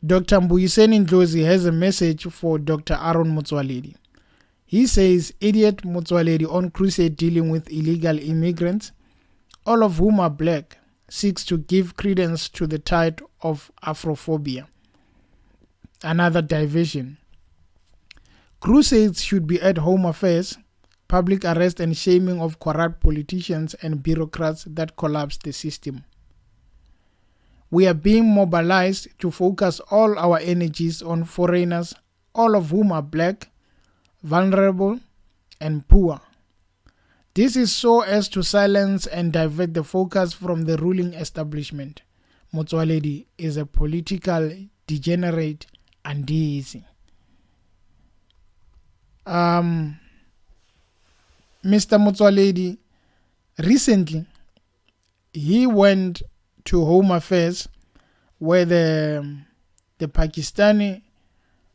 Dr. Mbuyiseni Ndlozi has a message for Dr. Aaron Motsoaledi. He says, idiot Motsoaledi on crusade dealing with illegal immigrants, all of whom are black, seeks to give credence to the tide of Afrophobia. Another diversion. Crusades should be at home affairs, public arrest and shaming of corrupt politicians and bureaucrats that collapse the system. We are being mobilized to focus all our energies on foreigners, all of whom are black, vulnerable, and poor. This is so as to silence and divert the focus from the ruling establishment. Motsoaledi is a political degenerate and easy. Mr. Motsoaledi, recently, he went to Home Affairs where the Pakistani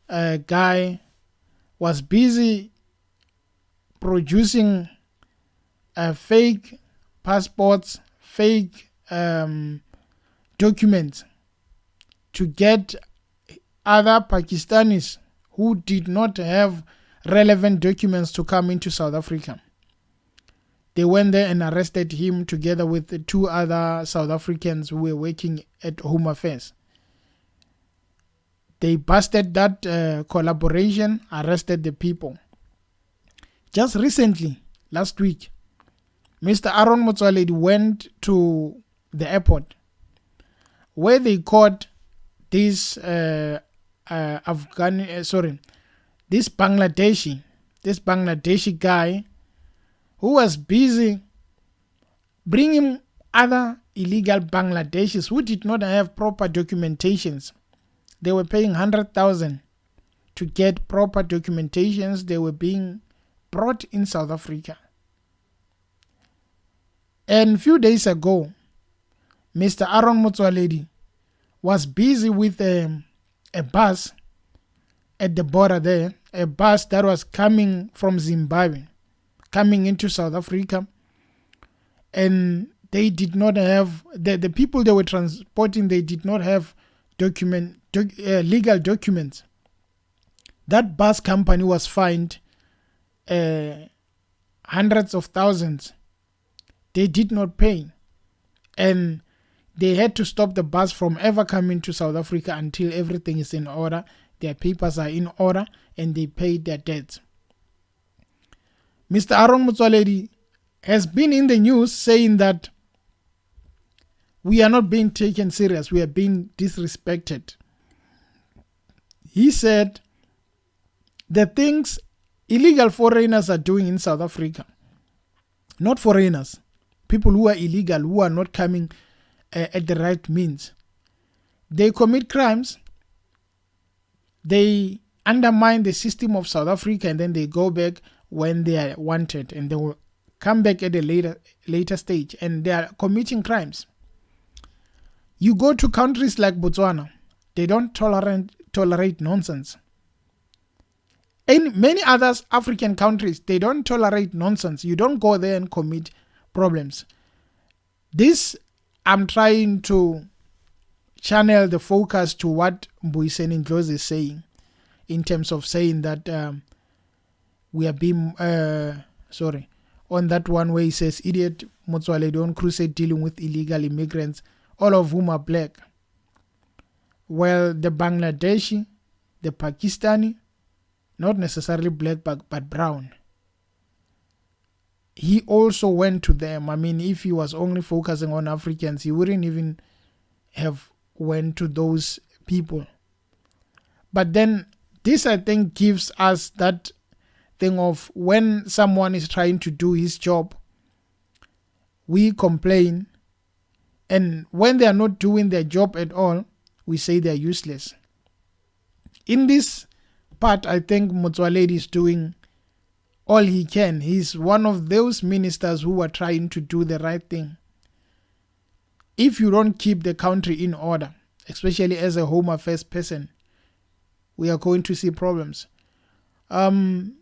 guy was busy producing fake passports, fake documents to get other Pakistanis who did not have relevant documents to come into South Africa. They went there and arrested him together with the 2 other South Africans who were working at Home Affairs. They busted that collaboration, arrested the people. Just recently, last week, Mr. Aaron Motsoaledi went to the airport where they caught this Bangladeshi guy who was busy bringing other illegal Bangladeshis who did not have proper documentations. They were paying 100,000 to get proper documentations. They were being brought in South Africa. And a few days ago, Mr. Aaron Motsoaledi was busy with a bus at the border there, a bus that was coming from Zimbabwe, coming into South Africa, and they did not have, the people they were transporting, they did not have legal documents. That bus company was fined hundreds of thousands. They did not pay, and they had to stop the bus from ever coming to South Africa until everything is in order, their papers are in order, and they paid their debts. Mr. Aaron Motsoaledi has been in the news saying that we are not being taken serious, we are being disrespected. He said the things illegal foreigners are doing in South Africa, not foreigners, people who are illegal, who are not coming at the right means. They commit crimes, they undermine the system of South Africa, and then they go back when they are wanted, and they will come back at a later stage, and they are committing crimes. You go to countries like Botswana, they don't tolerate nonsense. In many other African countries, they don't tolerate nonsense. You don't go there and commit problems. This, I'm trying to channel the focus to what Mbuyiseni Ndlozi is saying, in terms of saying that we are being, on that one where he says, idiot Motsoaledi on crusade dealing with illegal immigrants, all of whom are black. Well, the Bangladeshi, the Pakistani, not necessarily black but brown. He also went to them. I mean, if he was only focusing on Africans, he wouldn't even have went to those people. But then this, I think, gives us that thing of when someone is trying to do his job, we complain, and when they are not doing their job at all, we say they are useless. In this part, I think Motsoaledi is doing all he can. He's one of those ministers who are trying to do the right thing. If you don't keep the country in order, especially as a Home Affairs person, we are going to see problems. Can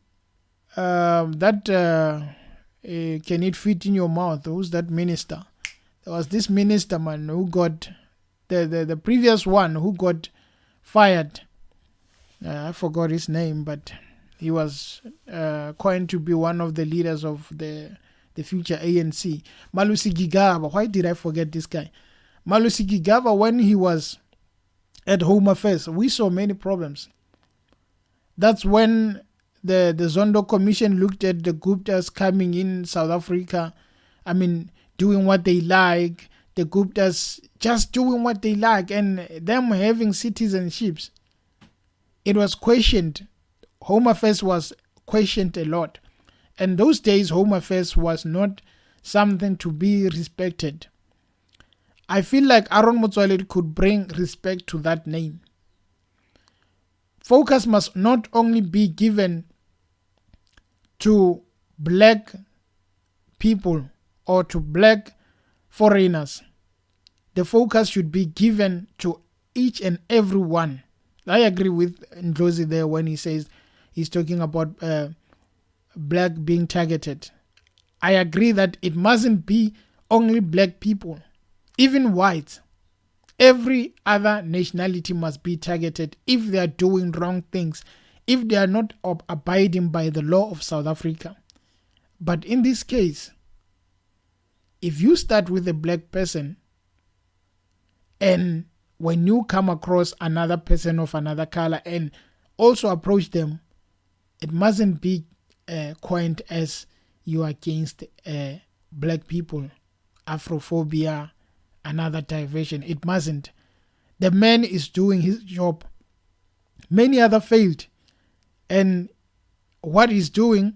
it fit in your mouth? Who's that minister? There was this minister, man, who got the previous one who got fired. I forgot his name, but he was coined to be one of the leaders of the future ANC. Malusi Gigaba. Why did I forget this guy? Malusi Gigaba, when he was at Home Affairs, we saw many problems. That's when the Zondo Commission looked at the Guptas coming in South Africa. I mean, doing what they like. The Guptas just doing what they like, and them having citizenships. It was questioned. Home Affairs was questioned a lot. And those days, Home Affairs was not something to be respected. I feel like Aaron Motsoaledi could bring respect to that name. Focus must not only be given to black people or to black foreigners. The focus should be given to each and every one. I agree with Ndlozi there when he says he's talking about black being targeted. I agree that it mustn't be only black people, even whites. Every other nationality must be targeted if they are doing wrong things, if they are not abiding by the law of South Africa. But in this case, if you start with a black person, and when you come across another person of another color and also approach them, it mustn't be coined as you are against black people, Afrophobia, another diversion. It mustn't. The man is doing his job. Many other failed. And what he's doing,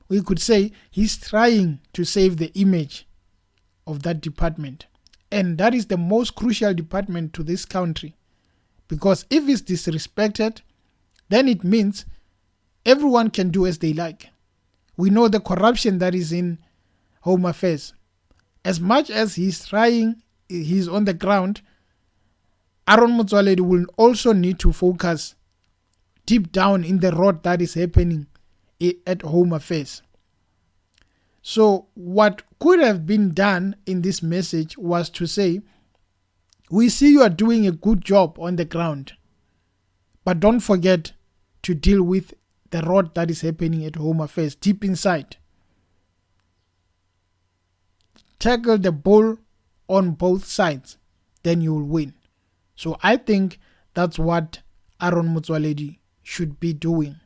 we could say he's trying to save the image of that department. And that is the most crucial department to this country. Because if it's disrespected, then it means everyone can do as they like. We know the corruption that is in Home Affairs. As much as he's trying, he's on the ground, Aaron Motsoaledi will also need to focus deep down in the rot that is happening at Home Affairs. So what could have been done in this message was to say, we see you are doing a good job on the ground, but don't forget to deal with the rot that is happening at Home Affairs deep inside. Tackle the bull on both sides, then you will win. So I think that's what Aaron Motsoaledi should be doing.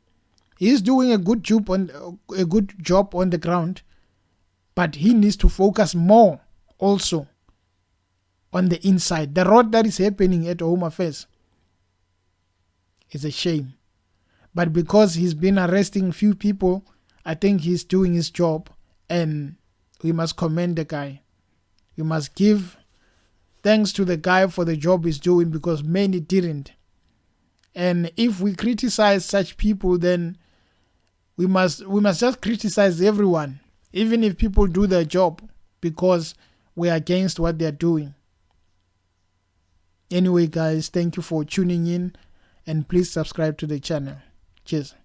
He's doing a good job on the ground, but he needs to focus more also on the inside. The rot that is happening at Home Affairs is a shame. But because he's been arresting few people, I think he's doing his job, and we must commend the guy. We must give thanks to the guy for the job he's doing, because many didn't. And if we criticize such people, then we must just criticize everyone, even if people do their job, because we're against what they're doing. Anyway, guys, thank you for tuning in, and please subscribe to the channel. Cheers.